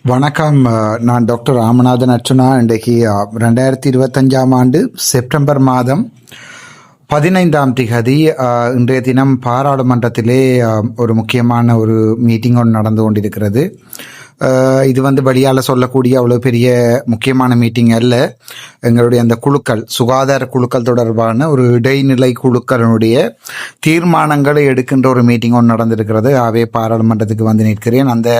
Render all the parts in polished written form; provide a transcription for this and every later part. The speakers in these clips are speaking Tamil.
வணக்கம். நான் டாக்டர் ராமநாதன் அர்ச்சுனா. இன்றைக்கு 2025ஆம் ஆண்டு செப்டம்பர் மாதம் 15ஆம் திகதி இன்றைய தினம் பாராளுமன்றத்திலே ஒரு முக்கியமான ஒரு மீட்டிங் ஒன்று நடந்து கொண்டிருக்கிறது. இது வெளியால் சொல்லக்கூடிய அவ்வளோ பெரிய முக்கியமான மீட்டிங் அல்ல. எங்களுடைய அந்த குழுக்கள், சுகாதார குழுக்கள் தொடர்பான ஒரு இடைநிலை குழுக்களினுடைய தீர்மானங்களை எடுக்கின்ற ஒரு மீட்டிங் ஒன்று நடந்திருக்கிறது. ஆகவே பாராளுமன்றத்துக்கு வந்து நிற்கிறேன். அந்த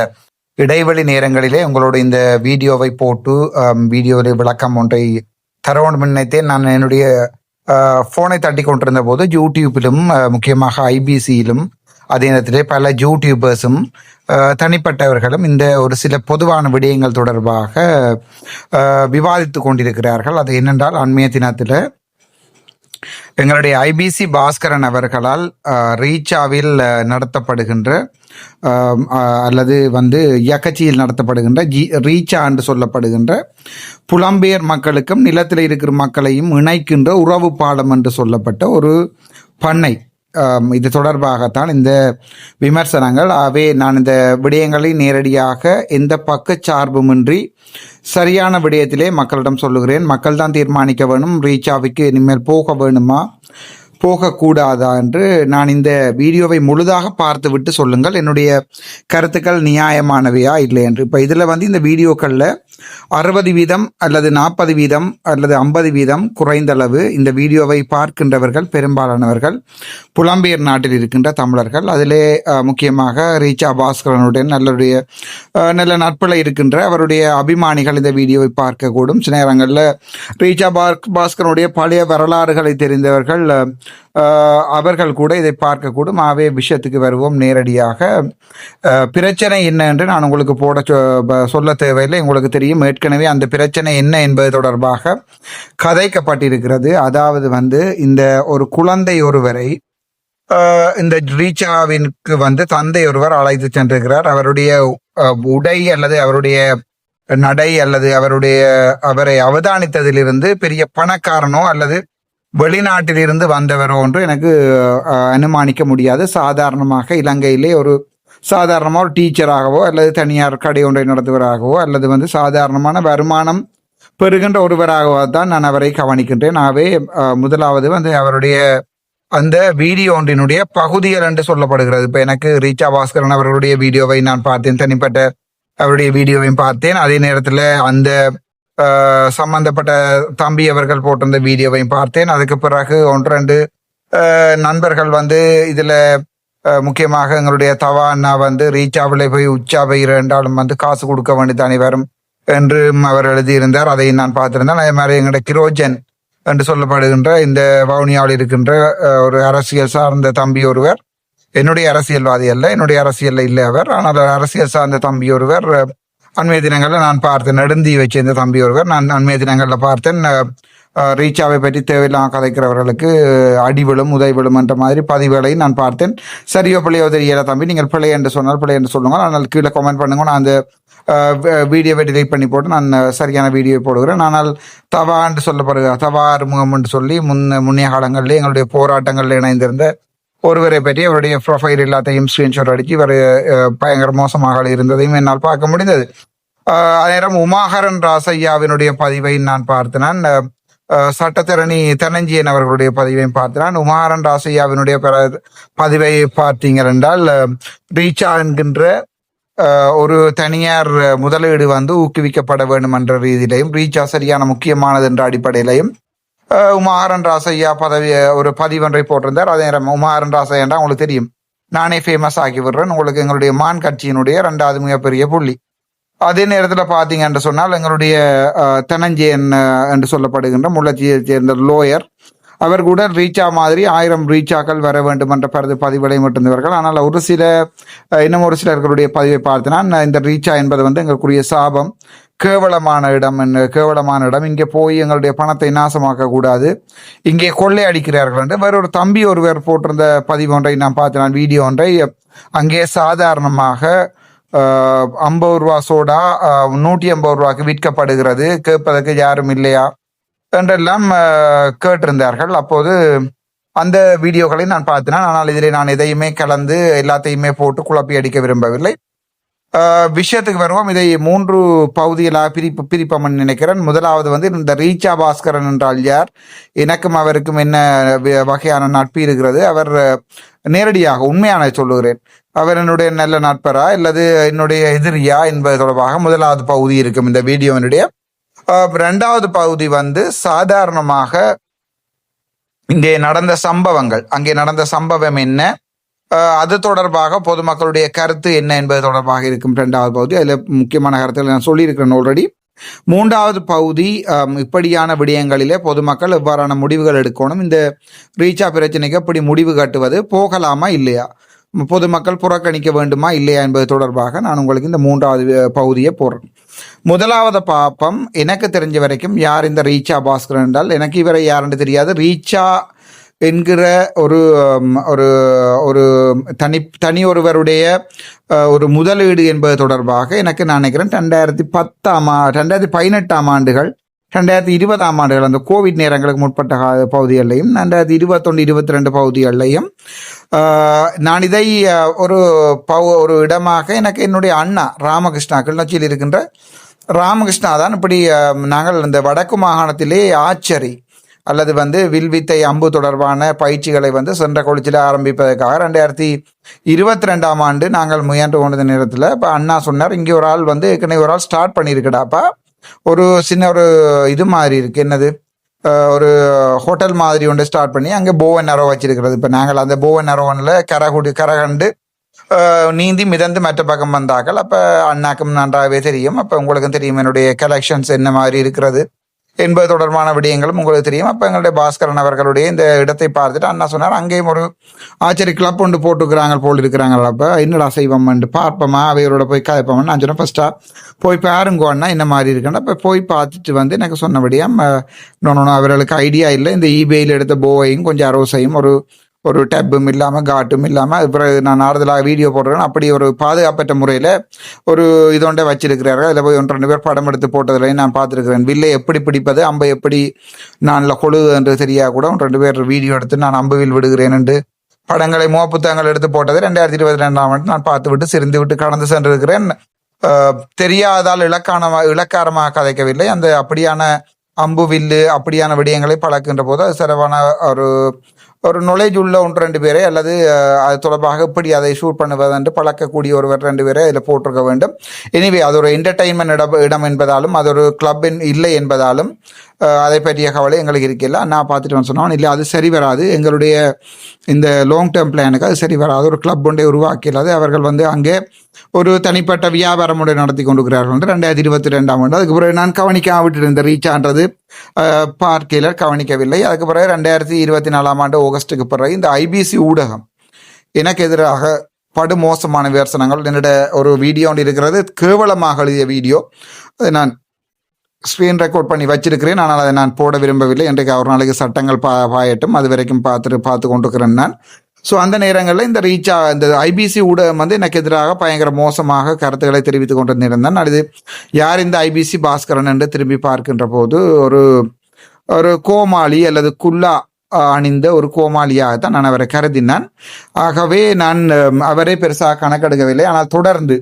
இடைவெளி நேரங்களிலே உங்களோட இந்த வீடியோவை போட்டு வீடியோவில் விளக்கம் ஒன்றை தரவோடு நினைத்தேன். நான் என்னுடைய ஃபோனை தட்டி கொண்டிருந்த போது யூடியூப்பிலும் முக்கியமாக ஐபிசியிலும் அதே நேரத்திலே பல யூடியூபர்ஸும் தனிப்பட்டவர்களும் இந்த ஒரு சில பொதுவான விடயங்கள் தொடர்பாக விவாதித்து கொண்டிருக்கிறார்கள். அது என்னென்றால், அண்மைய தினத்தில் எங்களுடைய ஐபிசி பாஸ்கரன் அவர்களால் ரீச்சாவில் நடத்தப்படுகின்ற அல்லது இயக்கச்சியில் நடத்தப்படுகின்ற ரீச்சா என்று சொல்லப்படுகின்ற புலம்பெயர் மக்களுக்கும் நிலத்தில் இருக்கிற மக்களையும் இணைக்கின்ற உறவு பாலம் என்று சொல்லப்பட்ட ஒரு பண்ணை, இது தொடர்பாகத்தான் இந்த விமர்சனங்கள். ஆகவே நான் இந்த விடயங்களை நேரடியாக எந்த பக்க சார்புமின்றி சரியான விடயத்திலே மக்களிடம் சொல்லுகிறேன். மக்கள் தான் தீர்மானிக்க வேணும் ரீச்சாவுக்கு இனிமேல் போக வேணுமா போகக்கூடாதா என்று. நான் இந்த வீடியோவை முழுதாக பார்த்து விட்டு சொல்லுங்கள் என்னுடைய கருத்துக்கள் நியாயமானவையா இல்லை என்று. இப்போ இதில் இந்த வீடியோக்களில் 60% அல்லது 40% அல்லது 50% குறைந்தளவு இந்த வீடியோவை பார்க்கின்றவர்கள் பெரும்பாலானவர்கள் புலம்பெயர் நாட்டில் இருக்கின்ற தமிழர்கள். அதிலே முக்கியமாக ரீச்சா பாஸ்கரனுடன் நல்ல நட்பில் இருக்கின்ற அவருடைய அபிமானிகள் இந்த வீடியோவை பார்க்கக்கூடும். சில நேரங்களில் ரீச்சா பாஸ்கரனுடைய பழைய வரலாறுகளை தெரிந்தவர்கள் அவர்கள் கூட இதை பார்க்கக்கூடும். ஆகவே விஷயத்துக்கு வருவோம் நேரடியாக. பிரச்சனை என்ன என்று நான் உங்களுக்கு சொல்ல தேவையில்லை, உங்களுக்கு தெரியும். ஏற்கனவே அந்த பிரச்சனை என்ன என்பது தொடர்பாக கதைக்கப்பட்டிருக்கிறது. அதாவது இந்த ஒரு குழந்தை ஒருவரை இந்த ரீச்சாவிற்கு தந்தை ஒருவர் அழைத்து சென்றிருக்கிறார். அவருடைய உடை அல்லது அவருடைய நடை அல்லது அவரை அவதானித்ததிலிருந்து பெரிய பணக்காரனோ அல்லது வெளிநாட்டிலிருந்து வந்தவரோ என்று எனக்கு அனுமானிக்க முடியாது. சாதாரணமாக இலங்கையிலே ஒரு டீச்சராகவோ அல்லது தனியார் கடை ஒன்றை நடத்துவராகவோ அல்லது சாதாரணமான வருமானம் பெறுகின்ற ஒருவராகவோ தான் நான் அவரை கவனிக்கின்றேன். ஆகவே முதலாவது அவருடைய அந்த வீடியோ ஒன்றினுடைய பகுதிகள் என்று சொல்லப்படுகிறது. இப்போ எனக்கு ரீச்சா பாஸ்கரன் அவர்களுடைய வீடியோவை நான் பார்த்தேன், தனிப்பட்ட அவருடைய வீடியோவையும் பார்த்தேன். அதே நேரத்தில் அந்த சம்பந்தப்பட்ட தம்பி அவர்கள் போட்டிருந்த வீடியோவையும் பார்த்தேன். அதுக்கு பிறகு 1-2 நண்பர்கள் இதுல முக்கியமாக எங்களுடைய தவா அண்ணா ரீச்சாவிலே போய் உச்சாவை இரண்டாலும் காசு கொடுக்க வேண்டியதானே வரும் என்று அவர் எழுதியிருந்தார். அதை நான் பார்த்திருந்தேன். அதே மாதிரி எங்களுடைய கிரோஜன் என்று சொல்லப்படுகின்ற இந்த வவுனியாவில் இருக்கின்ற ஒரு அரசியல் சார்ந்த தம்பி ஒருவர், என்னுடைய அரசியல்வாதி அல்ல, என்னுடைய அரசியல்ல இல்லை அவர், ஆனால் அரசியல் சார்ந்த தம்பி ஒருவர் அண்மைய தினங்களில் நான் பார்த்தேன். நெடுந்தி வச்சிருந்த தம்பி ஒருவர் நான் அண்மைய தினங்களில் பார்த்தேன். ரீச்சாவை பற்றி தேவையில்லாம கதைக்கிறவர்களுக்கு அடிவிழும் உதவிவிழும் என்ற மாதிரி பதிவுகளை நான் பார்த்தேன். சரியோ பிள்ளையோ தெரியல தம்பி, நீங்கள் பிள்ளை என்று சொன்னால் பிள்ளை என்று சொல்லுங்கள். ஆனால் கீழே கமெண்ட் பண்ணுங்க. நான் அந்த வீடியோவை டிலைட் பண்ணி போட்டு நான் சரியான வீடியோ போடுகிறேன். ஆனால் தவா என்று சொல்லப்படுகிற தவா அறிமுகம் என்று சொல்லி முன்னைய காலங்களில் எங்களுடைய போராட்டங்களில் இணைந்திருந்த ஒருவரை பற்றி அவருடைய ப்ரொஃபைல் எல்லாத்தையும் ஸ்கிரீன்ஷாட் அடித்து இவர் பயங்கர மோசமாக இருந்ததையும் என்னால் பார்க்க முடிந்தது. அதேரம் உமாகரன் ராசையாவினுடைய பதிவை நான் பார்த்தேன். சட்டத்தரணி தனஞ்சியன் அவர்களுடைய பதிவையும் பார்த்தேன். உமாகரன் ராசையாவினுடைய பதிவை பார்த்தீங்க என்றால், ரீச்சா என்கின்ற ஒரு தனியார் முதலீடு ஊக்குவிக்கப்பட வேண்டும் என்ற ரீதியிலையும், ரீச்சா சரியான முக்கியமானது என்ற அடிப்படையிலையும் உமாகரன் ராசையா ஒரு பதிவொன்றை போட்டிருந்தார். அதே நேரம் உமாகரன் ராசையா உங்களுக்கு தெரியும், நானே ஃபேமஸ் ஆக்கி விடுறேன், உங்களுக்கு எங்களுடைய மான் கட்சியினுடைய 2வது மிகப்பெரிய புள்ளி. அதே நேரத்தில் பார்த்தீங்க என்று சொன்னால், எங்களுடைய தனஞ்சயன் என்று சொல்லப்படுகின்ற முள்ளச்சியை சேர்ந்த லோயர், அவர் கூட ரீச்சா மாதிரி 1000 ரீச்சாக்கள் வர வேண்டும் என்ற பதிவுகளை மட்டுந்தவர்கள். ஆனால் இன்னும் ஒரு சிலர்களுடைய பதிவை பார்த்தினா, இந்த ரீச்சா என்பது எங்களுக்குரிய சாபம், கேவலமான இடம், இங்கே போய் எங்களுடைய பணத்தை நாசமாக்க கூடாது, இங்கே கொள்ளை அடிக்கிறார்கள் என்று வேறொரு தம்பி ஒருவர் போட்டிருந்த பதிவு ஒன்றை நான் பார்த்தேன், வீடியோ ஒன்றை. அங்கே சாதாரணமாக 50 ரூபா சோடா 150 ரூபாய்க்கு விற்கப்படுகிறது, கேட்பதற்கு யாரும் இல்லையா என்றெல்லாம் கேட்டிருந்தார்கள். அப்போது அந்த வீடியோக்களை நான் பார்த்தேன். ஆனால் இதில் நான் எதையுமே கலந்து எல்லாத்தையுமே போட்டு குழப்பி அடிக்க விரும்பவில்லை. விஷயத்துக்கு வருவோம். இதை 3 பகுதிகளாக பிரிப்போம்னு நினைக்கிறேன். முதலாவது வந்து இந்த ரீச்சா பாஸ்கரன் என்றால் யார்? எனக்கும் அவருக்கும் என்ன வகையான நட்பு இருக்கிறது? அவர் நேரடியாக உண்மையான சொல்லுகிறேன். அவர் என்னுடைய நல்ல நட்பரா அல்லது என்னுடைய எதிரியா என்பது தொடர்பாக முதலாவது பகுதி இருக்கும் இந்த வீடியோனுடைய. இரண்டாவது பகுதி வந்து சாதாரணமாக இங்கே நடந்த சம்பவங்கள், அங்கே நடந்த சம்பவம் என்ன, அது தொடர்பாக பொதுமக்களுடைய கருத்து என்ன என்பது தொடர்பாக இருக்கும் இரண்டாவது பகுதி. அதில் முக்கியமான கருத்துக்களை நான் சொல்லியிருக்கிறேன் ஆல்ரெடி. மூன்றாவது பகுதி இப்படியான விடயங்களிலே பொதுமக்கள் எவ்வாறான முடிவுகள் எடுக்கணும், இந்த ரீச்சா பிரச்சனைக்கு எப்படி முடிவு கட்டுவது, போகலாமா இல்லையா, பொதுமக்கள் புறக்கணிக்க வேண்டுமா இல்லையா என்பது தொடர்பாக நான் உங்களுக்கு இந்த மூன்றாவது பகுதியை போடுறேன். முதலாவது பாப்பம். எனக்கு தெரிஞ்ச வரைக்கும் யார் இந்த ரீச்சா பாஸ்கர் என்றால் எனக்கு இவரை யாருன்னு தெரியாது. ரீச்சா என்கிற ஒரு ஒரு ஒரு தனி ஒருவருடைய ஒரு முதலீடு என்பது தொடர்பாக எனக்கு நான் நினைக்கிறேன் 2018 ஆண்டுகள் 2020 ஆண்டுகள் அந்த கோவிட் நேரங்களுக்கு முற்பட்ட பகுதிகளிலையும் 2021-22 பகுதிகளிலையும் நான் இதை ஒரு இடமாக எனக்கு என்னுடைய அண்ணா ராமகிருஷ்ணா, கிளிநொச்சியில் இருக்கின்ற ராமகிருஷ்ணா தான் இப்படி நாங்கள் இந்த வடக்கு மாகாணத்திலே ஆச்சரி அல்லது வந்து வில்வித்தை அம்பு தொடர்பான பயிற்சிகளை வந்து சென்ற கொளிச்சில் ஆரம்பிப்பதற்காக 2022 ஆண்டு நாங்கள் முயன்று கொண்ட நேரத்தில் இப்போ அண்ணா சொன்னார், இங்கே ஒரு ஆள் வந்து ஏற்கனவே ஒரு ஆள் ஸ்டார்ட் பண்ணியிருக்கடாப்பா, ஒரு சின்ன ஒரு இது மாதிரி இருக்குது, என்னது ஒரு ஹோட்டல் மாதிரி ஒன்று ஸ்டார்ட் பண்ணி அங்கே போவன் அரோ வச்சிருக்கிறது. இப்போ நாங்கள் அந்த போவன் அரோவனில் கரகண்டு நீந்தி மிதந்து மற்ற பக்கம் வந்தார்கள். அப்போ அண்ணாக்கும் நன்றாகவே தெரியும், அப்போ உங்களுக்கும் தெரியும் என்னுடைய கலெக்ஷன்ஸ் என்ன மாதிரி இருக்கிறது என்பது தொடர்பான விடயங்களும் உங்களுக்கு தெரியும். அப்போ எங்களுடைய பாஸ்கரன் அவர்களுடைய இந்த இடத்தை பார்த்துட்டு அண்ணா சொன்னார், அங்கேயும் ஒரு ஆச்சரிய கிளப் ஒன்று போட்டுக்கிறாங்க போல் இருக்கிறாங்க, அப்போ என்னடா செய்வோம்ட்டு பார்ப்போமா அவையோட போய் கதைப்போம்னு நான் சொன்னேன். ஃபர்ஸ்ட்டாக போய் பாருங்கோ அண்ணா என்ன மாதிரி இருக்குன்னா. அப்போ போய் பார்த்துட்டு வந்து எனக்கு சொன்னபடியாக அவர்களுக்கு ஐடியா இல்லை, இந்த ஈபேயில் எடுத்த போவையும் கொஞ்சம் அரோசையும் ஒரு டப்பும் இல்லாமல் காட்டும் இல்லாமல் அது பிறகு நான் ஆறுதலாக வீடியோ போடுறேன். அப்படி ஒரு பாதுகாப்பற்ற முறையில் ஒரு இதோண்டே வச்சிருக்கிறார்கள். அதில் போய் 1-2 பேர் படம் எடுத்து போட்டதுலையும் நான் பார்த்துருக்கிறேன். வில்லை எப்படி பிடிப்பது, அம்பை எப்படி நான் கொழு என்று தெரியா கூட 2 பேர் வீடியோ எடுத்து நான் அம்புவில் விடுகிறேன் என்று படங்களை புத்தகங்கள் எடுத்து போட்டது 2022 ஆண்டு நான் பார்த்து விட்டு சிரிந்து விட்டு கடந்து சென்றிருக்கிறேன். தெரியாதால் இலக்காரமாக கதைக்கவில்லை. அந்த அப்படியான அம்பு வில்லு அப்படியான விடயங்களை பழக்கின்ற போது அது சிறப்பான ஒரு நாலேஜ் உள்ள 1-2 பேரை அல்லது அது தொடர்பாக எப்படி அதை ஷூட் பண்ணுவதென்று பழக்கக்கூடிய 1-2 பேரை அதில் போட்டிருக்க வேண்டும். எனிவே அது ஒரு என்டர்டெயின்மெண்ட் இடம் என்பதாலும் அது ஒரு கிளப் இல்லை என்பதாலும் அதை பற்றிய கவலை எங்களுக்கு இருக்கல. நான் பார்த்துட்டு சொன்னோம், இல்லை அது சரி வராது, எங்களுடைய இந்த லாங் டேர்ம் பிளானுக்கு அது சரி வராது, ஒரு கிளப் ஒன்றை உருவாக்கியது. அவர்கள் வந்து அங்கே ஒரு தனிப்பட்ட வியாபாரம் முறை நடத்தி கொண்டிருக்கிறார்கள் 2022 ஆண்டு. அதுக்கு பிறகு நான் கவனிக்காம விட்டுருந்த ரீச்சான்றது பார்க்கையில் கவனிக்கவில்லை. அதுக்கு பிறகு 2024 ஆண்டு ஆகஸ்டுக்கு பிறகு இந்த ஐபிசி ஊடகம் எனக்கு எதிராக படுமோசமான விமர்சனங்கள் என்னோட ஒரு வீடியோ ஒன்று இருக்கிறது, கேவலமாக எழுதிய வீடியோ, அதை நான் ஸ்க்ரீன் ரெக்கார்ட் பண்ணி வச்சிருக்கிறேன். ஆனால் அதை நான் போட விரும்பவில்லை. இன்றைக்கு ஒரு நாளைக்கு சட்டங்கள் பாயட்டும், அது வரைக்கும் பார்த்து கொண்டிருக்கிறேன் நான். ஸோ அந்த நேரங்களில் இந்த ஐபிசி ஊடகம் வந்து எனக்கு எதிராக பயங்கர மோசமாக கருத்துக்களை தெரிவித்துக் கொண்டிருந்தேன். அது யார் இந்த ஐபிசி பாஸ்கரன் என்று திரும்பி பார்க்கின்ற போது ஒரு கோமாளி அல்லது குல்லா அணிந்த ஒரு கோமாளியாகத்தான் நான் அவரை கருதினான். ஆகவே நான் அவரை பெருசாக கணக்கெடுக்கவில்லை. ஆனால் தொடர்ந்து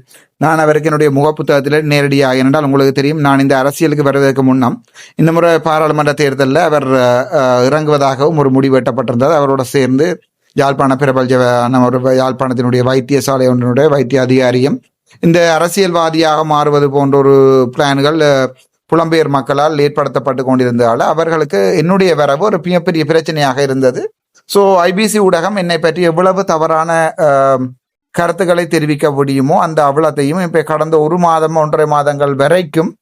நான் அவருக்கு என்னுடைய முகப்புத்தகத்தில் நேரடியாக, என்றால் உங்களுக்கு தெரியும் நான் இந்த அரசியலுக்கு வருவதற்கு முன்னம் இந்த முறை பாராளுமன்ற தேர்தலில் அவர் இறங்குவதாகவும் ஒரு முடிவு எட்டப்பட்டிருந்தது. அவரோட சேர்ந்து யாழ்ப்பாண பிரபல்ஜ ஒரு யாழ்ப்பாணத்தினுடைய வைத்தியசாலை ஒன்றினுடைய வைத்திய அதிகாரியும் இந்த அரசியல்வாதியாக மாறுவது போன்ற ஒரு பிளான்கள் புலம்பெயர் மக்களால் ஏற்படுத்தப்பட்டு கொண்டிருந்ததால் அவர்களுக்கு என்னுடைய வரவு ஒரு மிகப்பெரிய பிரச்சனையாக இருந்தது. ஸோ ஐபிசி ஊடகம் என்னை பற்றி எவ்வளவு தவறான கருத்துக்களை தெரிவிக்க முடியுமோ அந்த அவ்வளத்தையும் இப்போ கடந்த 1-1.5 மாதங்கள் வரைக்கும்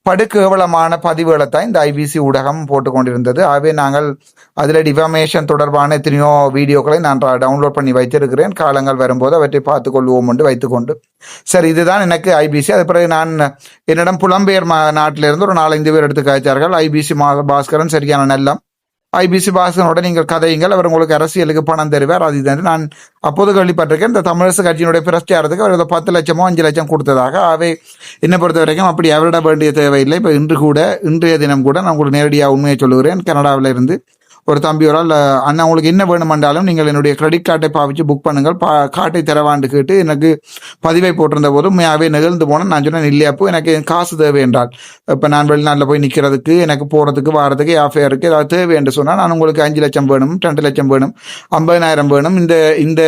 படுகேவலமான பதிவுகளை தான் இந்த ஐபிசி ஊடகம் போட்டு கொண்டிருந்தது. ஆகவே நாங்கள் அதில் டிஃபமேஷன் தொடர்பான எத்தனையோ வீடியோக்களை நான் டவுன்லோட் பண்ணி வைத்திருக்கிறேன். காலங்கள் வரும்போது அவற்றை பார்த்து கொள்வோம் என்று வைத்துக்கொண்டு சரி, இதுதான் எனக்கு ஐபிசி. அது பிறகு நான் என்னிடம் புலம்பெயர் நாட்டிலிருந்து ஒரு 4-5 பேர் எடுத்து காய்ச்சார்கள். ஐபிசி பாஸ்கரன் சரியான நல்லம், ஐபிசி பாஸ்கரனோட நீங்கள் கதையுங்கள், அவர் உங்களுக்கு அரசியலுக்கு பணம் தருவார், அது இதுன்னு நான் அப்போது கேள்விப்பட்டிருக்கேன். இந்த தமிழரசு கட்சியினுடைய பிரச்சாரத்துக்கு அவர் 10 லட்சமோ 5 லட்சம் கொடுத்ததாக. அவை என்னை பொறுத்த வரைக்கும் அப்படி அவரிட வேண்டிய தேவையில்லை. இப்போ இன்றைய தினம் கூட நான் உங்களுக்கு நேரடியாக உண்மையை சொல்லுகிறேன், கனடாவில் இருந்து ஒரு தம்பி ஒரு ஆள் அண்ணா உங்களுக்கு என்ன வேணுமென்றாலும் நீங்கள் என்னுடைய கிரெடிட் கார்டை பாவிச்சு புக் பண்ணுங்கள் கார்டை தரவாண்டு கேட்டு எனக்கு பதிவை போட்டிருந்த போது உண்மையாகவே நிகழ்ந்து போனேன். நான் சொன்னேன் இல்லையாப்போ எனக்கு காசு தேவை என்றால் இப்போ நான் வெளிநாட்டில் போய் நிற்கிறதுக்கு எனக்கு போகிறதுக்கு வாரத்துக்கு ஆஃபேருக்கு ஏதாவது தேவை என்று சொன்னால் நான் உங்களுக்கு 5 லட்சம் வேணும் 2 லட்சம் வேணும் 50,000 வேணும் இந்த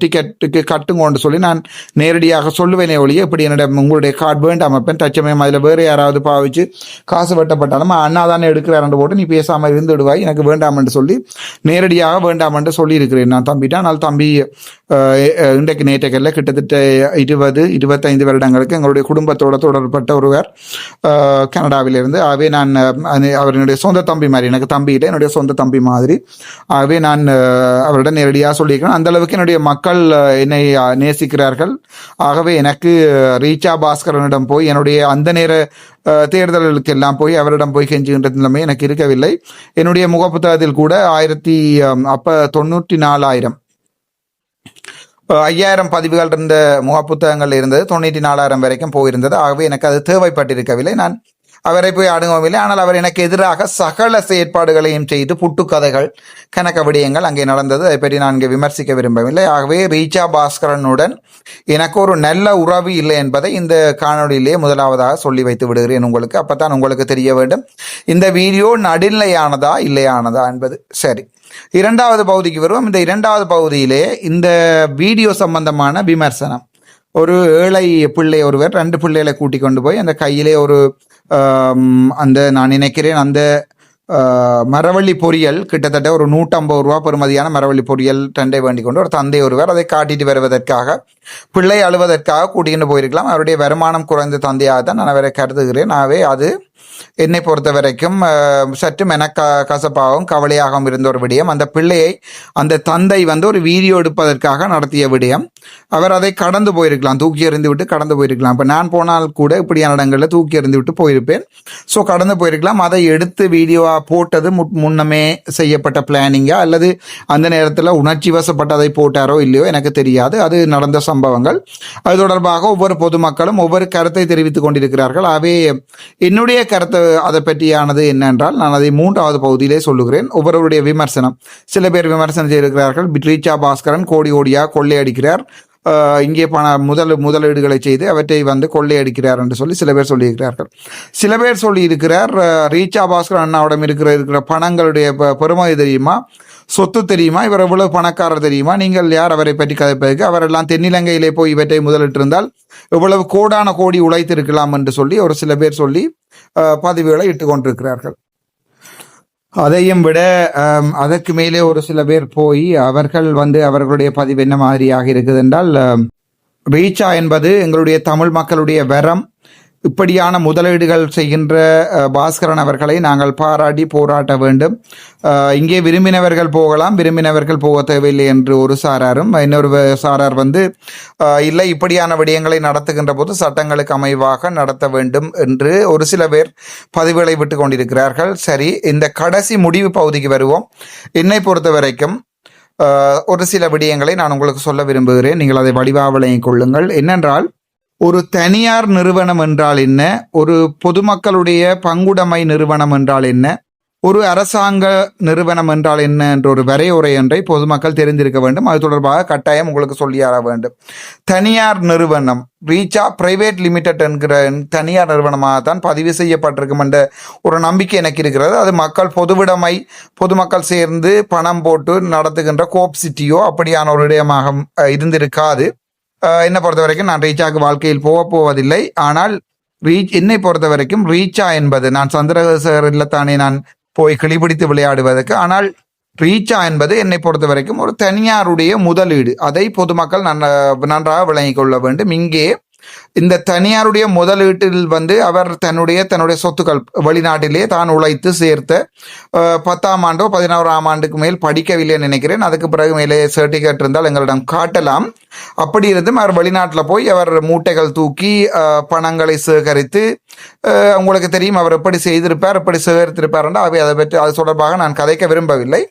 டிக்கெட்டுக்கு கட்டுங்கன்னு சொல்லி நான் நேரடியாக சொல்லுவேனே ஒழிய இப்படி என்னிடம் உங்களுடைய கார்டு வேண்டாம் அப்பன் தச்சமயம் அதில் வேறு யாராவது பாவிச்சு காசு வெட்டப்பட்டாலும் அண்ணா தானே எடுக்கிறாரு போட்டு நீ பேசாமல் இருந்து விடுவாய் எனக்கு வேண்டாம் என்று சொல்லி நேரடியாக வேண்டாம் என்று சொல்லி இருக்கிறேன் நான் தம்பிட்டா. ஆனால் தம்பி இன்றைக்கு நேற்றைக்கல்ல கிட்டத்தட்ட 20-25 வருடங்களுக்கு எங்களுடைய குடும்பத்தோட தொடர்பட்ட ஒருவர் கனடாவிலிருந்து. ஆகவே நான் அவருடைய சொந்த தம்பி மாதிரி எனக்கு தம்பி இல்லை என்னுடைய சொந்த தம்பி மாதிரி. ஆகவே நான் அவரிடம் நேரடியாக சொல்லியிருக்கிறேன். அந்த அளவுக்கு என்னுடைய மக்கள் என்னை நேசிக்கிறார்கள். ஆகவே எனக்கு ரீச்சா பாஸ்கரனிடம் போய் என்னுடைய அந்த நேர தேர்தல்களுக்கு எல்லாம் போய் அவரிடம் போய் கெஞ்சுகின்ற நிலைமை எனக்கு இருக்கவில்லை. என்னுடைய முகப்புத்தகத்தில் கூட 5,000 பதிவுகள் இருந்த முகப்புத்தகங்கள் இருந்தது. 94,000 வரைக்கும் போயிருந்தது. ஆகவே எனக்கு அது தேவைப்பட்டிருக்கவில்லை. நான் அவரை போய் அணுகவில்லை. ஆனால் அவர் எனக்கு எதிராக சகல செயற்பாடுகளையும் செய்து புட்டுக்கதைகள் கணக்க விடயங்கள் அங்கே நடந்தது. அதை பற்றி நான் இங்கே விமர்சிக்க விரும்பவில்லை. ஆகவே ரீச்சா பாஸ்கரனுடன் எனக்கு ஒரு நல்ல உறவு இல்லை என்பதை இந்த காணொலியிலே முதலாவதாக சொல்லி வைத்து விடுகிறேன் உங்களுக்கு. அப்பத்தான் உங்களுக்கு தெரிய வேண்டும் இந்த வீடியோ நடுநிலையானதா இல்லையானதா என்பது. சரி, இரண்டாவது பகுதிக்கு வருவோம். இந்த இரண்டாவது பகுதியிலே இந்த வீடியோ சம்பந்தமான விமர்சனம். ஒரு ஏழை பிள்ளை ஒருவர் 2 பிள்ளைகளை கூட்டிக் கொண்டு போய் அந்த கையிலே ஒரு அந்த நான் நினைக்கிறேன் அந்த மரவள்ளி பொரியல் கிட்டத்தட்ட ஒரு 150 ரூபா பெறுமதியான மரவள்ளி பொரியல் டண்டை வேண்டிக் கொண்டு ஒரு தந்தை ஒருவர் அதை காட்டிட்டு வருவதற்காக பிள்ளை அழுவதற்காக கூட்டிகிட்டு போயிருக்கலாம். அவருடைய வருமானம் குறைந்த தந்தையாக தான் நான் அவரை கருதுகிறேன். ஆகவே அது என்னை பொறுத்த வரைக்கும் சற்று கசப்பாகவும் கவலையாகவும் இருந்த ஒரு விடயம். அந்த பிள்ளையை அந்த தந்தை ஒரு வீடியோ எடுப்பதற்காக நடத்திய விடயம். அவர் அதை கடந்து போயிருக்கலாம், தூக்கி எறிந்து விட்டு கடந்து போயிருக்கலாம். இப்போ நான் போனால் கூட இப்படியான இடங்களில் தூக்கி எறிந்து விட்டு போயிருப்பேன். ஸோ கடந்து போயிருக்கலாம். அதை எடுத்து வீடியோவாக போட்டது முன்னமே செய்யப்பட்ட பிளானிங்கா அல்லது அந்த நேரத்தில் உணர்ச்சி வசப்பட்டதை போட்டாரோ இல்லையோ எனக்கு தெரியாது. அது நடந்த சம்பவங்கள். அது தொடர்பாக ஒவ்வொரு பொதுமக்களும் ஒவ்வொரு கருத்தை தெரிவித்துக் கொண்டிருக்கிறார்கள். ஆகவே என்னுடைய கருத்து அதை பற்றியானது என்னென்றால் நான் அதை 3வது பகுதியிலே சொல்லுகிறேன். ஒவ்வொருவருடைய விமர்சனம். சில பேர் விமர்சனம் செய்திருக்கிறார்கள், ரீச்சா பாஸ்கரன் கோடியாக கொள்ளையடிக்கிறார், இங்கே முதலீடுகளை செய்து அவற்றை கொள்ளையடிக்கிறார் என்று சொல்லி சில பேர் சொல்லியிருக்கிறார்கள். சில பேர் சொல்லியிருக்கிறார் ரீச்சா பாஸ்கரன் அண்ணாவிடம் இருக்கிற பணங்களுடைய பெருமதி தெரியுமா, சொத்து தெரியுமா, இவர் எவ்வளவு பணக்காரர் தெரியுமா, நீங்கள் யார் அவரை பற்றி கதைப்பதற்கு, அவரெல்லாம் தென்னிலங்கையிலே போய் இவற்றை முதலிட்டிருந்தால் எவ்வளவு கோடி உழைத்திருக்கலாம் என்று சொல்லி ஒரு சில பேர் சொல்லி பதிவுகளை இட்டுக் கொண்டிருக்கிறார்கள். அதையும் விட அதற்கு மேலே ஒரு சில பேர் போய் அவர்கள் அவர்களுடைய பதிவு என்ன மாதிரியாக இருக்குது என்றால், ரீச்சா என்பது எங்களுடைய தமிழ் மக்களுடைய வரம், இப்படியான முதலீடுகள் செய்கின்ற பாஸ்கரன் அவர்களை நாங்கள் பாராட்டி போராட்ட வேண்டும். இங்கே விரும்பினவர்கள் போகலாம், விரும்பினவர்கள் போக தேவையில்லை என்று ஒரு சாராரும், இன்னொரு சாரார் இல்லை இப்படியான விடயங்களை நடத்துகின்ற போது சட்டங்களுக்கு அமைவாக நடத்த வேண்டும் என்று ஒரு சில பேர் பதிவுகளை விட்டு கொண்டிருக்கிறார்கள். சரி, இந்த கடைசி முடிவு பகுதிக்கு வருவோம். என்னை பொறுத்த வரைக்கும் ஒரு சில விடயங்களை நான் உங்களுக்கு சொல்ல விரும்புகிறேன். நீங்கள் அதை வடிவாக விளங்கிக் கொள்ளுங்கள். என்னென்றால், ஒரு தனியார் நிறுவனம் என்றால் என்ன, ஒரு பொதுமக்களுடைய பங்குடைமை நிறுவனம் என்றால் என்ன, ஒரு அரசாங்க நிறுவனம் என்றால் என்ன என்ற ஒரு வரையுறை ஒன்றை பொதுமக்கள் தெரிந்திருக்க வேண்டும். அது தொடர்பாக கட்டாயம் உங்களுக்கு சொல்லியார வேண்டும். தனியார் நிறுவனம் ரீச்சா பிரைவேட் லிமிடெட் என்கிற தனியார் நிறுவனமாகத்தான் பதிவு செய்யப்பட்டிருக்கும் என்ற ஒரு நம்பிக்கை எனக்கு இருக்கிறது. அது மக்கள் பொதுமக்கள் சேர்ந்து பணம் போட்டு நடத்துகின்ற கோப் சிட்டியோ அப்படியான ஒரு இடமாக இருந்திருக்காது. என்னை பொறுத்த வரைக்கும் நான் ரீச்சாக்கு வாழ்க்கையில் போவதில்லை. ஆனால் என்னை பொறுத்த வரைக்கும் ரீச்சா என்பது, நான் சந்திரசேகர் இல்லத்தானே நான் போய் கிளிபிடித்து விளையாடுவதற்கு, ஆனால் ரீச்சா என்பது என்னை பொறுத்த வரைக்கும் ஒரு தனியாருடைய முதலீடு. அதை பொதுமக்கள் நன்றாக விளங்கிக் கொள்ள வேண்டும். இங்கே இந்த தனியாருடைய முதலீட்டில் அவர் தன்னுடைய சொத்துக்கள் வெளிநாட்டிலே தான் உழைத்து சேர்த்த 10ஆம் ஆண்டோ 11ஆம் ஆண்டுக்கு மேல் படிக்கவில்லை நினைக்கிறேன். அதுக்கு பிறகு மேலே சர்டிஃபிகேட் இருந்தால் எங்களிடம் காட்டலாம். அப்படி இருந்தும் அவர் வெளிநாட்டில் போய் அவர் மூட்டைகள் தூக்கி பணங்களை சேகரித்து, உங்களுக்கு தெரியும் அவர் எப்படி செய்திருப்பார், எப்படி சேகரித்திருப்பார் என்று அதை பற்றி அது தொடர்பாக நான் கதைக்க விரும்பவில்லை.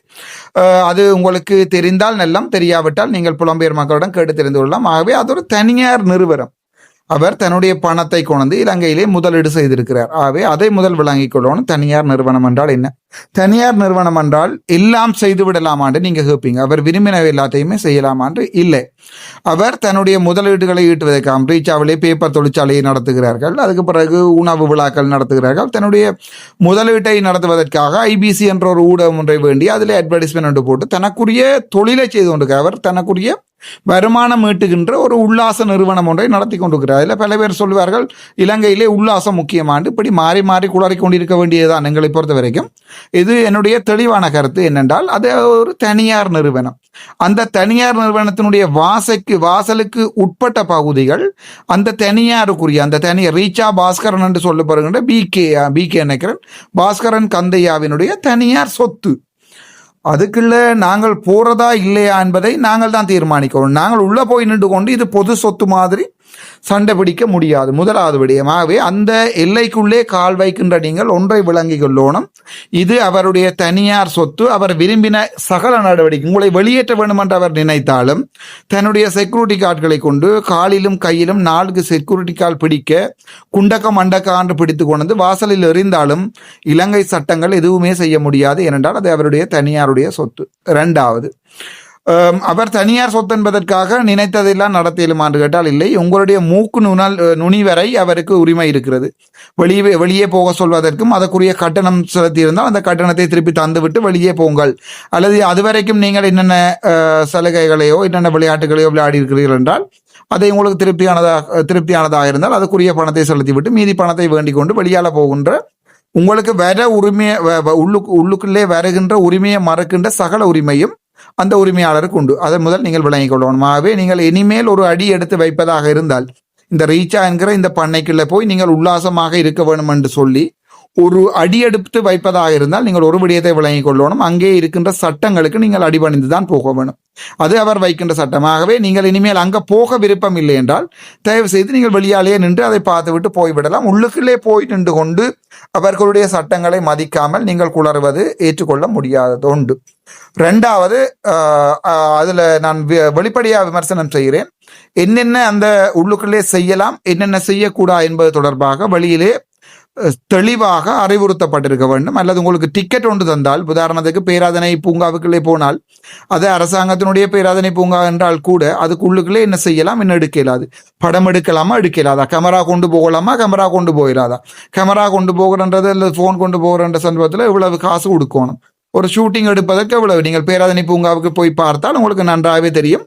அது உங்களுக்கு தெரிந்தால் நல்லம், தெரியாவிட்டால் நீங்கள் புலம்பெயர் மக்களிடம் கேட்டு தெரிந்து கொள்ளலாம். ஆகவே அது ஒரு தனியார் நிறுவனம். அவர் தன்னுடைய பணத்தை கொண்டு இலங்கையிலே முதலீடு செய்திருக்கிறார். ஆகவே அதை முதல் விளங்கிக் கொள்ளணும். தனியார் நிறுவனம் என்றால் என்ன? தனியார் நிறுவனம் என்றால் எல்லாம் செய்து விடலாமான்னு நீங்க கேட்பீங்க. அவர் விரும்பின எல்லாத்தையுமே செய்யலாமான்று இல்லை. அவர் தன்னுடைய முதலீடுகளை ஈட்டுவதற்காக ரீச்சாவிலே பேப்பர் தொழிற்சாலையை நடத்துகிறார்கள், அதுக்கு பிறகு உணவு விழாக்கள் நடத்துகிறார்கள். தன்னுடைய முதலீட்டை நடத்துவதற்காக ஐபிசி என்ற ஒரு ஊடகம் ஒன்றை வேண்டி அதில் அட்வர்டைஸ்மெண்ட் போட்டு தனக்குரிய தொழிலை செய்து கொண்டிருக்கிறார். அவர் தனக்குரிய வருமானம் ஈட்டுகின்ற ஒரு உல்லாச நிறுவனம் ஒன்றை நடத்தி கொண்டிருக்கிறார். அதில் பல பேர் சொல்வார்கள் இலங்கையிலே உல்லாசம் முக்கியமானது, இப்படி மாறி மாறி குளறி கொண்டிருக்க வேண்டியதுதான். எங்களை பொறுத்த வரைக்கும் இது என்னுடைய தெளிவான கருத்து என்னென்றால், அது ஒரு தனியார் நிறுவனம். அந்த தனியார் நிறுவனத்தினுடைய வாசலுக்கு உட்பட்ட பகுதிகள் அந்த தனியாருக்குரிய அந்த தனியார் ரீச்சா பாஸ்கரன் என்று சொல்லப்படுகின்ற பிகே நினைக்கிறேன் பாஸ்கரன் கந்தையாவினுடைய தனியார் சொத்து. அதுக்குள்ள நாங்கள் போறதா இல்லையா என்பதை நாங்கள் தான் தீர்மானிக்கணும். நாங்கள் உள்ள போய் நின்று கொண்டு இது பொது சொத்து மாதிரி சண்டை பிடிக்க முடியாது. முதலாவது விடயமாகவே அந்த எல்லைக்குள்ளே கால் வைக்கின்ற நீங்கள் ஒன்றை விளங்கி கொள்ளணும், இது அவருடைய தனியார் சொத்து. அவர் விரும்பின சகல நடவடிக்கை உங்களை வெளியேற்ற வேண்டும் என்று அவர் நினைத்தாலும் தன்னுடைய செக்யூரிட்டி கார்டுகளை கொண்டு காலிலும் கையிலும் 4 செக்யூரிட்டி கார்டு பிடிக்க குண்டக்க மண்டக்கான்று பிடித்து கொண்டு வாசலில் எறிந்தாலும் இலங்கை சட்டங்கள் எதுவுமே செய்ய முடியாது. ஏனென்றால் அது அவருடைய தனியாருடைய சொத்து. இரண்டாவது, அவர் தனியார் சொத்து என்பதற்காக நினைத்ததெல்லாம் நடத்தியலுமா என்று கேட்டால் இல்லை. உங்களுடைய மூக்கு நுனி வரை அவருக்கு உரிமை இருக்கிறது. வெளியே போக சொல்வதற்கும் அதற்குரிய கட்டணம் செலுத்தியிருந்தால் அந்த கட்டணத்தை திருப்பி தந்துவிட்டு வெளியே போங்கள், அல்லது அதுவரைக்கும் நீங்கள் என்னென்ன சலுகைகளையோ என்னென்ன விளையாட்டுகளையோ விளையாடி இருக்கிறீர்கள் என்றால் அதை உங்களுக்கு திருப்தியானதாக இருந்தால் அதுக்குரிய பணத்தை செலுத்திவிட்டு மீதி பணத்தை வேண்டிக் கொண்டு வெளியால போகின்ற உங்களுக்கு வர உரிமையை உள்ளுக்குள்ளே வருகின்ற உரிமையை மறக்கின்ற சகல உரிமையும் அந்த உரிமையாளருக்கு உண்டு. அதை முதல் நீங்கள் விளங்கிக் கொள்ளணும். ஆகவே நீங்கள் இனிமேல் ஒரு அடி எடுத்து வைப்பதாக இருந்தால் இந்த ரீச்சா என்கிற இந்த பண்ணைக்குள்ள போய் நீங்கள் உல்லாசமாக இருக்க வேண்டும் என்று சொல்லி ஒரு அடி எடுத்து வைப்பதாக இருந்தால் நீங்கள் ஒரு விடயத்தை விளங்கிக் கொள்ளணும், அங்கே இருக்கின்ற சட்டங்களுக்கு நீங்கள் அடிபணிந்து தான் போக வேணும். அது அவர் வைக்கின்ற சட்டமாகவே நீங்கள் இனிமேல் அங்கே போக விருப்பம் இல்லை என்றால் தயவு செய்து நீங்கள் வெளியாலேயே நின்று அதை பார்த்துவிட்டு போய்விடலாம். உள்ளுக்குள்ளே போய் நின்று கொண்டு அவர்களுடைய சட்டங்களை மதிக்காமல் நீங்கள் குளறுவது ஏற்றுக்கொள்ள முடியாதது உண்டு. ரெண்டாவது, அதுல நான் வெளிப்படையாக விமர்சனம் செய்கிறேன். என்னென்ன அந்த உள்ளுக்குள்ளே செய்யலாம் என்னென்ன செய்யக்கூடாது என்பது தொடர்பாக வெளியிலே தெளிவாக அறிவுறுத்தப்பட்டிருக்க வேண்டும். அல்லது உங்களுக்கு டிக்கெட் ஒன்று தந்தால், உதாரணத்துக்கு பேராதனை பூங்காவுக்குள்ளே போனால் அது அரசாங்கத்தினுடைய பேராதனை பூங்கா என்றால் கூட அதுக்குள்ளுக்குள்ளே என்ன செய்யலாம் என்ன எடுக்கலாது, படம் எடுக்கலாமா எடுக்கலாதா, கேமரா கொண்டு போகலாமா கேமரா கொண்டு போயிடாதா, கேமரா கொண்டு போகிறன்றது அல்லது போன் கொண்டு போகிறன்ற சந்தர்ப்பத்தில் இவ்வளவு காசு கொடுக்கணும். ஒரு ஷூட்டிங் எடுப்பதற்கு எவ்வளவு, நீங்கள் பேராதனை பூங்காவுக்கு போய் பார்த்தால் உங்களுக்கு நன்றாகவே தெரியும்.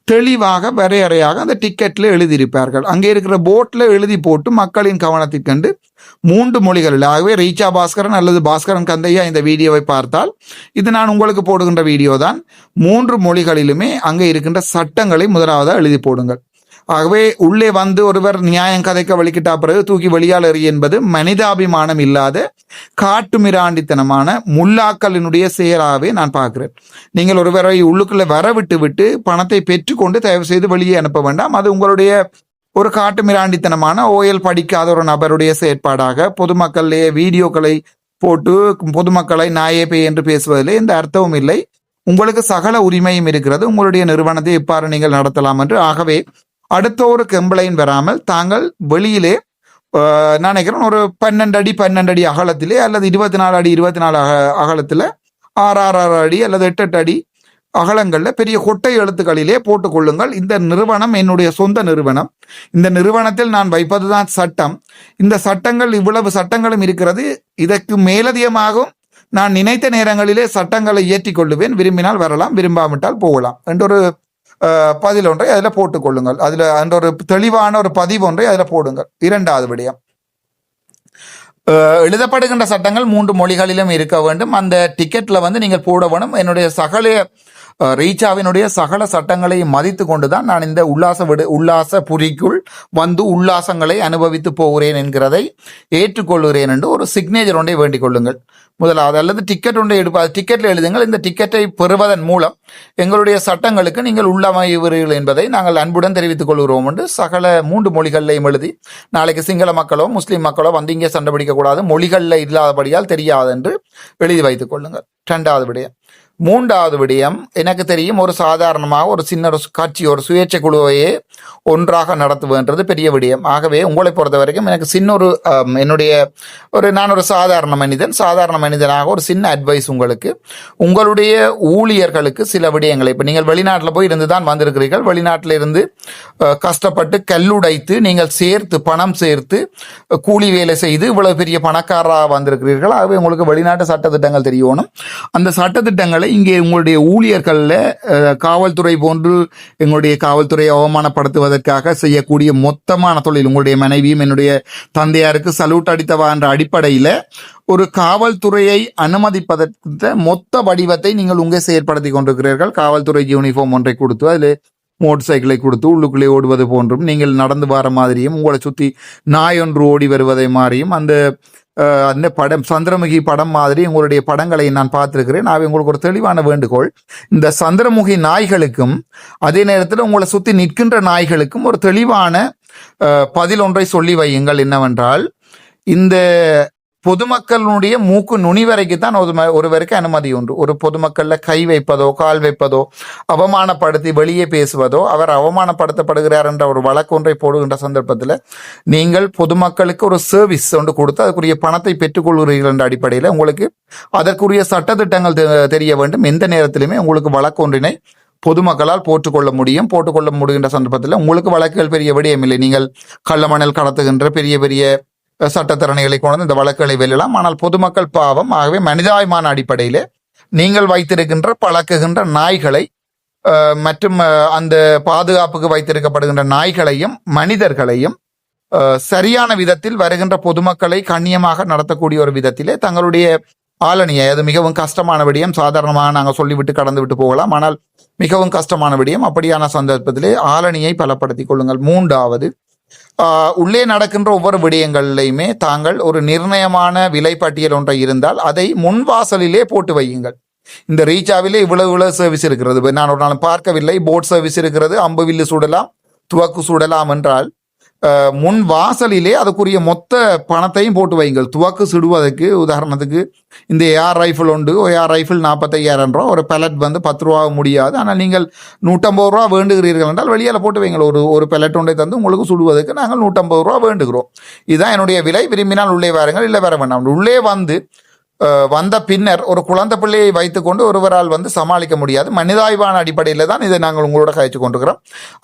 தெளிவாக வரையறையாக அந்த டிக்கெட்ல எழுதியிருப்பார்கள். அங்கே இருக்கிற போர்ட்ல எழுதி போட்டு மக்களின் கவனத்திற்கண்டு 3 மொழிகளில், ஆகவே ரீச்சா பாஸ்கரன் அல்லது பாஸ்கரன் கந்தையா இந்த வீடியோவை பார்த்தால் இது நான் உங்களுக்கு போடுகின்ற வீடியோ தான். 3 மொழிகளிலுமே அங்கே இருக்கின்ற சட்டங்களை முதலாவதாக எழுதி போடுங்கள். ஆகவே உள்ளே வந்து ஒருவர் நியாயம் கதைக்க வலிக்கிட்டா பிறகு தூக்கி வெளியால் எறிய என்பது மனிதாபிமானம் இல்லாத காட்டுமிராண்டித்தனமான முல்லாக்களினுடைய செயலாகவே நான் பார்க்கிறேன். நீங்கள் ஒருவரை உள்ளுக்குள்ள வரவிட்டு விட்டு பணத்தை பெற்றுக்கொண்டு தயவு செய்து வெளியே அனுப்ப வேண்டாம். அது உங்களுடைய ஒரு காட்டுமிராண்டித்தனமான ஓயல் படிக்காத ஒரு நபருடைய செயற்பாடாக பொதுமக்களிலேயே வீடியோக்களை போட்டு பொதுமக்களை நாயே பே என்று பேசுவதிலே எந்த அர்த்தமும் இல்லை. உங்களுக்கு சகல உரிமையும் இருக்கிறது, உங்களுடைய நிறுவனத்தை எவ்வாறு நீங்கள் நடத்தலாம் என்று. ஆகவே அடுத்த ஒரு கம்ப்ளைண்ட் வராமல் தாங்கள் வெளியிலே நான் நினைக்கிறேன் ஒரு 12 அடி அகலத்திலே அல்லது 24 அடி 24 அகலத்தில் 6 அடி அல்லது 8 அடி அகலங்களில் பெரிய கொட்டை எழுத்துக்களிலே போட்டுக்கொள்ளுங்கள். இந்த நிறுவனம் என்னுடைய சொந்த நிறுவனம், இந்த நிறுவனத்தில் நான் வைப்பதுதான் சட்டம், இந்த சட்டங்கள் இவ்வளவு சட்டங்களும் இருக்கிறது, இதற்கு மேலதிகமாகவும் நான் நினைத்த நேரங்களிலே சட்டங்களை இயற்றிக் கொள்ளுவேன், விரும்பினால் வரலாம் விரும்பாவிட்டால் போகலாம் என்றொரு பதில் ஒன்றை அதில் போட்டுக்கொள்ளுங்கள். அதில் அந்த ஒரு தெளிவான ஒரு பதிவு ஒன்றை அதில் போடுங்கள். இரண்டாவது விடயம், எழுதப்படுகின்ற சட்டங்கள் 3 மொழிகளிலும் இருக்க வேண்டும். அந்த டிக்கெட்ல வந்து நீங்கள் போட வேணும், என்னுடைய சகல ரீச்சாவினுடைய சகல சட்டங்களை மதித்து கொண்டுதான் நான் இந்த உல்லாச புரிக்குள் வந்து உல்லாசங்களை அனுபவித்து போகிறேன் என்கிறதை ஏற்றுக்கொள்கிறேன் என்று ஒரு சிக்னேச்சர் ஒன்றை வேண்டிக் கொள்ளுங்கள் முதலாவது. அல்லது டிக்கெட் ஒன்றை டிக்கெட்ல எழுதுங்கள். இந்த டிக்கெட்டை பெறுவதன் மூலம் எங்களுடைய சட்டங்களுக்கு நீங்கள் உள்ளமைவீர்கள் என்பதை நாங்கள் அன்புடன் தெரிவித்துக் கொள்கிறோம் என்று சகல 3 மொழிகளிலையும் எழுதி, நாளைக்கு சிங்கள மக்களோ முஸ்லீம் மக்களோ வந்து இங்கே சண்டை பிடிக்கக்கூடாது, மொழிகளில் இல்லாதபடியால் தெரியாது என்று எழுதி வைத்துக் கொள்ளுங்கள். 2வது விடயம். 3வது விடயம், எனக்கு தெரியும் ஒரு சாதாரணமாக ஒரு சின்ன கட்சி ஒரு சுயேட்சை குழுவையே ஒன்றாக நடத்துவதுன்றது பெரிய விடயம். ஆகவே உங்களை பொறுத்த வரைக்கும் எனக்கு சின்ன ஒரு என்னுடைய நான் ஒரு சாதாரண மனிதனாக ஒரு சின்ன அட்வைஸ் உங்களுக்கு, உங்களுடைய ஊழியர்களுக்கு சில விடயங்களை, இப்போ நீங்கள் வெளிநாட்டில் போய் இருந்து தான் வந்திருக்கிறீர்கள், வெளிநாட்டில் இருந்து கஷ்டப்பட்டு கல்லுடைத்து நீங்கள் சேர்த்து பணம் சேர்த்து கூலி வேலை செய்து இவ்வளவு பெரிய பணக்காரராக வந்திருக்கிறீர்கள். ஆகவே உங்களுக்கு வெளிநாட்டு சட்டத்திட்டங்கள் தெரியணும். அந்த சட்டத்திட்டங்களை இங்கே உங்களுடைய ஊழியர்களில் காவல்துறை போன்று எங்களுடைய காவல்துறையை அவமானப்படுத்துவதற்காக செய்யக்கூடிய மொத்தமான தொழில், உங்களுடைய மனைவியும் என்னுடைய தந்தையாருக்கு சல்யூட் அடித்தவா என்ற அடிப்படையில் ஒரு காவல்துறையை அனுமதிப்பதற்கு மொத்த வடிவத்தை நீங்கள் உங்கே செயற்படுத்தி கொண்டிருக்கிறீர்கள். காவல்துறை யூனிஃபார்ம் ஒன்றை கொடுத்து அதில் மோட்டர் சைக்கிளை கொடுத்து உள்ளுக்குள்ளே ஓடுவது போன்றும், நீங்கள் நடந்து வர மாதிரியும், உங்களை சுற்றி நாய் ஒன்று ஓடி வருவதை மாதிரியும், அந்த படம் சந்திரமுகி படம் மாதிரி உங்களுடைய படங்களை நான் பார்த்திருக்கிறேன். நான் உங்களுக்கு ஒரு தெளிவான வேண்டுகோள், இந்த சந்திரமுகி நாய்களுக்கும் அதே நேரத்தில் உங்களை சுற்றி நிற்கின்ற நாய்களுக்கும் ஒரு தெளிவான பதில் ஒன்றை சொல்லி வையுங்கள். என்னவென்றால், இந்த பொதுமக்களுடைய மூக்கு நுனி வரைக்கும் தான் ஒருவருக்கு அனுமதி உண்டு. ஒரு பொதுமக்கள்ல கை வைப்பதோ கால் வைப்பதோ அவமானப்படுத்தி வெளியே பேசுவதோ, அவர் அவமானப்படுத்தப்படுகிறார் என்ற ஒரு வழக்கு ஒன்றை போடுகின்ற சந்தர்ப்பத்தில் நீங்கள் பொதுமக்களுக்கு ஒரு சர்வீஸ் ஒன்று கொடுத்து அதுக்குரிய பணத்தை பெற்றுக்கொள்கிறீர்கள் என்ற அடிப்படையில் உங்களுக்கு அதற்குரிய சட்டத்திட்டங்கள் தெரிய வேண்டும். எந்த நேரத்திலுமே உங்களுக்கு வழக்கு ஒன்றினை பொதுமக்களால் போட்டுக்கொள்ள முடிகின்ற சந்தர்ப்பத்தில் உங்களுக்கு வழக்குகள் பெரிய விடயமில்லை. நீங்கள் கள்ளமணல் கடத்துகின்ற பெரிய பெரிய சட்டத்திறனைகளை கொண்டு இந்த வழக்குகளை வெல்லலாம். ஆனால் பொதுமக்கள் பாவம். ஆகவே மனிதாபிமான அடிப்படையில் நீங்கள் வைத்திருக்கின்ற பழக்குகின்ற நாய்களை மற்றும் அந்த பாதுகாப்புக்கு வைத்திருக்கப்படுகின்ற நாய்களையும் மனிதர்களையும் சரியான விதத்தில் வருகின்ற பொதுமக்களை கண்ணியமாக நடத்தக்கூடிய ஒரு விதத்திலே தங்களுடைய ஆளணியை, அது மிகவும் கஷ்டமான விடயம், சாதாரணமாக நாங்கள் சொல்லிவிட்டு கடந்து விட்டு போகலாம், ஆனால் மிகவும் கஷ்டமான விடயம். அப்படியான சந்தர்ப்பத்திலே ஆளணியை பலப்படுத்திக் கொள்ளுங்கள். மூன்றாவது, உள்ளே நடக்கின்ற ஒவ்வொரு விடயங்களிலையுமே தாங்கள் ஒரு நிர்ணயமான விலை பட்டியல் ஒன்றை இருந்தால் அதை முன்வாசலிலே போட்டு வையுங்கள். இந்த ரீச்சாவிலே இவ்வளவு சர்வீஸ் இருக்கிறது, நான் ஒரு நாள் பார்க்கவில்லை, போட் சர்வீஸ் இருக்கிறது, அம்பு வில்லு சுடலாம், துவக்கு சுடலாம் என்றால் முன் வாசலிலே அதுக்குரிய மொத்த பணத்தையும் போட்டு வைங்கள். துவக்கு சுடுவதற்கு உதாரணத்துக்கு இந்த ஏஆர் ரைஃபிள் உண்டு, ஏஆர் ரைஃபிள் 45,000 ரூபா, ஒரு பெலட் வந்து 10 ரூபா முடியாது. ஆனால் நீங்கள் 150 ரூபா வேண்டுகிறீர்கள் என்றால் வெளியில் போட்டு வைங்கள். ஒரு பெலட் ஒன்றை தந்து உங்களுக்கு சுடுவதற்கு நாங்கள் 150 ரூபா வேண்டுகிறோம், இதுதான் என்னுடைய விலை, விரும்பினால் உள்ளே வாருங்கள், இல்லை வர வேண்டாம். உள்ளே வந்த பின்னர் ஒரு குழந்தை பிள்ளையை வைத்துக்கொண்டு ஒருவரால் வந்து சமாளிக்க முடியாது. மனிதாய்வான அடிப்படையில் தான் இதை நாங்கள் உங்களோட கழிச்சு கொண்டிருக்கிறோம்.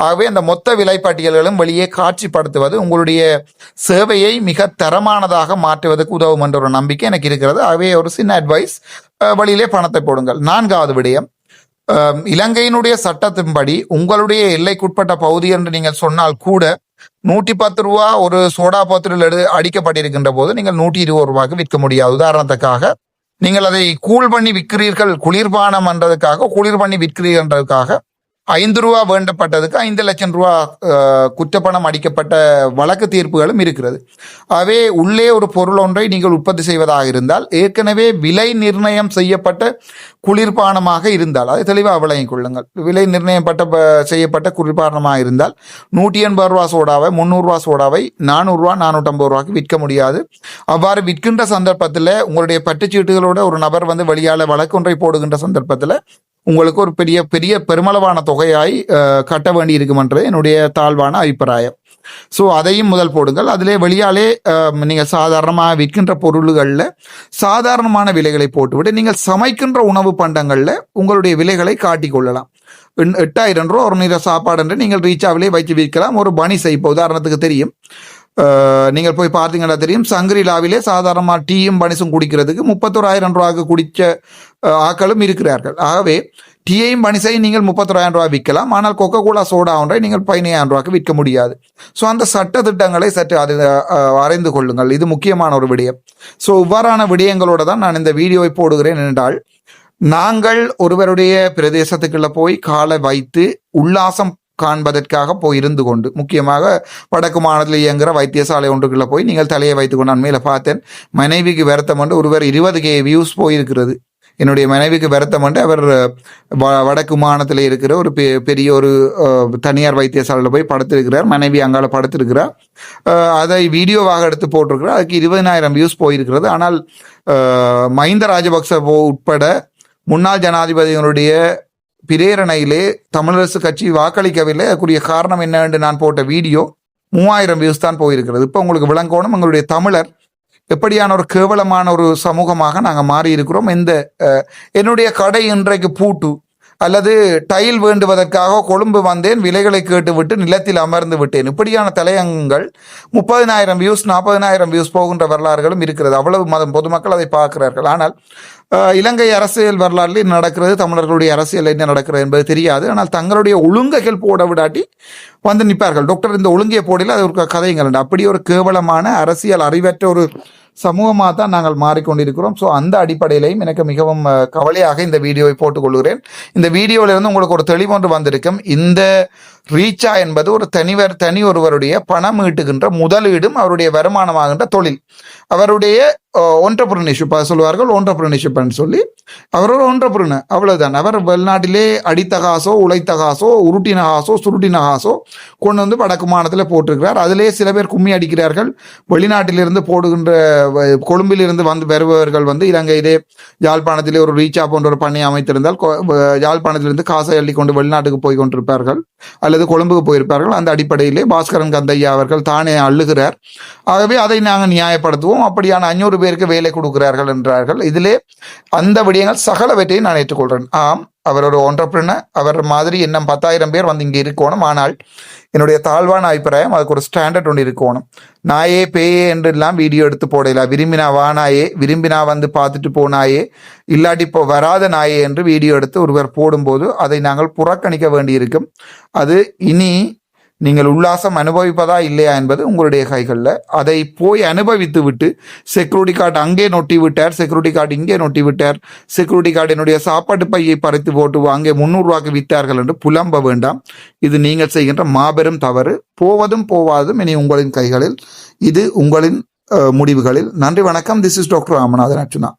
ஆகவே அந்த மொத்த விலைப்பட்டியல்களும் வெளியே காட்சிப்படுத்துவது உங்களுடைய சேவையை மிக தரமானதாக மாற்றுவதற்கு உதவும் என்ற ஒரு நம்பிக்கை எனக்கு இருக்கிறது. ஆகவே ஒரு சின்ன அட்வைஸ், வழியிலே பணத்தை போடுங்கள். 4வது விடயம், இலங்கையினுடைய சட்டத்தின்படி உங்களுடைய எல்லைக்குட்பட்ட பகுதி என்று நீங்கள் சொன்னால் கூட 110 ரூபா ஒரு சோடா பாத்திரில் அடிக்கப்பட்டிருக்கின்ற போது நீங்கள் 120 ரூபாய்க்கு விற்க முடியாது. உதாரணத்துக்காக நீங்கள் அதை கூல் பண்ணி விற்கிறீர்கள், குளிர்பானம் என்றதுக்காக குளிர் பண்ணி விற்கிறீர்கள்ன்றதுக்காக 5 ரூபா வேண்டப்பட்டதுக்கு 5 லட்சம் ரூபா குற்றப்பணம் அடிக்கப்பட்ட வழக்கு தீர்ப்புகளும் இருக்கிறது. ஆகவே உள்ளே ஒரு பொருள் ஒன்றை நீங்கள் உற்பத்தி செய்வதாக இருந்தால் ஏற்கனவே விலை நிர்ணயம் செய்யப்பட்ட குளிர்பானமாக இருந்தால் அதை தெளிவாக விளங்கிக் கொள்ளுங்கள். விலை நிர்ணயம் செய்யப்பட்ட குளிர்பானமாக இருந்தால் 180 ரூபா சோடாவை 300 ரூபா சோடாவை 400 ரூபா 450 ரூபாய்க்கு விற்க முடியாது. அவ்வாறு விற்கின்ற சந்தர்ப்பத்தில் உங்களுடைய பட்டுச்சீட்டுகளோட ஒரு நபர் வந்து வெளியால் வழக்கொன்றை போடுகின்ற சந்தர்ப்பத்தில் உங்களுக்கு ஒரு பெரிய பெரிய பெருமளவான தொகையாய் கட்ட வேண்டி இருக்குமென்றது என்னுடைய தாழ்வான அபிப்பிராயம். ஸோ அதையும் முதல் போடுங்கள். அதிலே வெளியாலே நீங்கள் சாதாரணமாக விற்கின்ற பொருள்களில் சாதாரணமான விலைகளை போட்டுவிட்டு நீங்கள் சமைக்கின்ற உணவு பண்டங்களில் உங்களுடைய விலைகளை காட்டிக்கொள்ளலாம். 8,000 ரூபா ஒரு நேர சாப்பாடு என்று நீங்கள் ரீச்சாவிலே வைத்து விற்கலாம். ஒரு பனிசை இப்போ உதாரணத்துக்கு தெரியும், நீங்கள் போய் பார்த்தீங்கன்னா தெரியும், சங்கிரிலாவிலே சாதாரணமாக டீயும் பனிசும் குடிக்கிறதுக்கு 31,000 ரூபாய்க்கு குடித்த ஆக்களும் இருக்கிறார்கள். ஆகவே டீயையும் பனிசையும் நீங்கள் 31,000 ரூபாய் விற்கலாம், ஆனால் கொக்கோ கோலா சோடா ஒன்றை நீங்கள் 15,000 ரூபாய்க்கு விற்க முடியாது. ஸோ அந்த சட்ட திட்டங்களை சற்று அது அறிந்து கொள்ளுங்கள், இது முக்கியமான ஒரு விடயம். ஸோ இவ்வாறான விடயங்களோடு தான் நான் இந்த வீடியோவை போடுகிறேன். என்றால் நாங்கள் ஒருவருடைய பிரதேசத்துக்குள்ள போய் காலை வைத்து உல்லாசம் காண்பதற்காக போய் இருந்து கொண்டு, முக்கியமாக வடக்கு மாநிலத்தில் இயங்குகிற வைத்தியசாலை ஒன்றுக்குள்ள போய் நீங்கள் தலையை வைத்துக்கொண்டு, நான் மேலே பார்த்தேன், மனைவிக்கு வருத்தம் என்று ஒருவர் 20K வியூஸ் போயிருக்கிறது. என்னுடைய மனைவிக்கு வருத்தம் என்று அவர் வடக்கு மாநிலத்தில் இருக்கிற ஒரு பெரிய ஒரு தனியார் வைத்தியசாலையில் போய் படுத்திருக்கிறார், மனைவி அங்கால படுத்திருக்கிறார். அதை வீடியோவாக எடுத்து போட்டிருக்கிறார். அதுக்கு 20,000 வியூஸ் போயிருக்கிறது. ஆனால் மஹிந்த ராஜபக்ச உட்பட முன்னாள் ஜனாதிபதியினுடைய பிரேரணையிலே தமிழரசு கட்சி வாக்களிக்கவில்லை. அதுக்குரிய காரணம் என்ன என்று நான் போட்ட வீடியோ 3000 வியூஸ் தான் போயிருக்கிறது. இப்போ உங்களுக்கு விளங்கணும் எங்களுடைய தமிழர் எப்படியான ஒரு கேவலமான ஒரு சமூகமாக நாங்கள் மாறி இருக்கிறோம். என்னுடைய கடை இன்றைக்கு பூட்டு அல்லது டைல் வேண்டுவதற்காக கொழும்பு வந்தேன், விலைகளை கேட்டுவிட்டு நிலத்தில் அமர்ந்து விட்டேன். இப்படியான தலையங்கங்கள் 30,000 வியூஸ் 40,000 வியூஸ் போகின்ற வரலாறுகளும் இருக்கிறது. அவ்வளவு பொதுமக்கள் அதை பார்க்கிறார்கள். ஆனால் இலங்கை அரசியல் வரலாறுல என்ன நடக்கிறது, தமிழர்களுடைய அரசியல் என்ன நடக்கிறது என்பது தெரியாது. ஆனால் தங்களுடைய ஒழுங்கைகள் போட விடாட்டி வந்து நிற்பார்கள். டாக்டர் இந்த ஒழுங்கையை போடல, அது ஒரு கதைங்கள். அப்படி ஒரு கேவலமான அரசியல் அறிவற்ற ஒரு சமூகமாக தான் நாங்கள் மாறிக்கொண்டிருக்கிறோம். ஸோ அந்த அடிப்படையிலையும் எனக்கு மிகவும் கவலையாக இந்த வீடியோவை போட்டுக்கொள்கிறேன். இந்த வீடியோவிலிருந்து உங்களுக்கு ஒரு தெளிவொன்று வந்திருக்கும். இந்த ரீச்சா என்பது ஒரு தனி ஒருவருடைய பணம் ஈட்டுகின்ற முதலீடும் அவருடைய வருமானமாகின்ற தொழில். அவருடைய ஒன்டர்பிரினர்ஷிப் சொல்வார்கள், ஒன்டர்பிரினர்ஷிப் சொல்லி அவர் ஒரு ஒன்டர்பிரினர், அவ்வளவுதான். அவர் வெளிநாட்டிலே அடித்த காசோ உழைத்த காசோ உருட்டின காசோ சுருட்டின காசோ கொண்டு வந்து வடக்கு மாநிலத்தில் போட்டிருக்கிறார். அதிலே சில பேர் கும்மி அடிக்கிறார்கள். வெளிநாட்டிலிருந்து போடுகின்ற கொழும்பிலிருந்து வருபவர்கள் இலங்கையிலே யாழ்ப்பாணத்திலே ஒரு ரீச்சா போன்ற ஒரு பண்ணை அமைத்திருந்தால் யாழ்ப்பாணத்திலிருந்து காசை அள்ளி கொண்டு வெளிநாட்டுக்கு போய் கொண்டிருப்பார்கள் அல்லது கொழும்புக்கு போயிருப்பார்கள். அந்த அடிப்படையிலே பாஸ்கரன் கந்தையா அவர்கள் தானே அள்ளுகிறார். ஆகவே அதை நாங்கள் நியாயப்படுத்துவோம். அப்படியான 500 பேருக்கு வேலை கொடுக்கிறார்கள் என்றார்கள். இதிலே அந்த விடயங்கள் சகலவற்றையும் நான் ஏற்றுக்கொள்கிறேன். ஆம், அவர் ஒரு ஒன்டர்பிரினர், அவர் மாதிரி இன்னும் 10,000 பேர் இங்கே இருக்கணும். ஆனால் என்னுடைய தாழ்வான அபிப்பிராயம், அதுக்கு ஒரு ஸ்டாண்டர்ட் ஒன்று இருக்கணும். நாயே பேயே என்றெல்லாம் வீடியோ எடுத்து போடல. விரும்பினா வா நாயே, விரும்பினா பார்த்துட்டு போனாயே, இல்லாட்டி இப்போ வராத நாயே என்று வீடியோ எடுத்து ஒருவர் போடும்போது அதை நாங்கள் புறக்கணிக்க வேண்டியிருக்கும். அது இனி நீங்கள் உல்லாசம் அனுபவிப்பதா இல்லையா என்பது உங்களுடைய கைகளில். அதை போய் அனுபவித்து விட்டு செக்யூரிட்டி கார்டு அங்கே நொட்டி விட்டார், செக்யூரிட்டி கார்டு இங்கே நொட்டி விட்டார், செக்யூரிட்டி கார்டு என்னுடைய சாப்பாட்டு பையை பறித்து போட்டு அங்கே 300 ரூபாய்க்கு விற்றார்கள் என்று புலம்ப வேண்டாம். இது நீங்கள் செய்கின்ற மாபெரும் தவறு. போவதும் போவாதும் இனி உங்களின் கைகளில். இது உங்களின் முடிவுகளில். நன்றி, வணக்கம். This is doctor Ramanathan Archuna.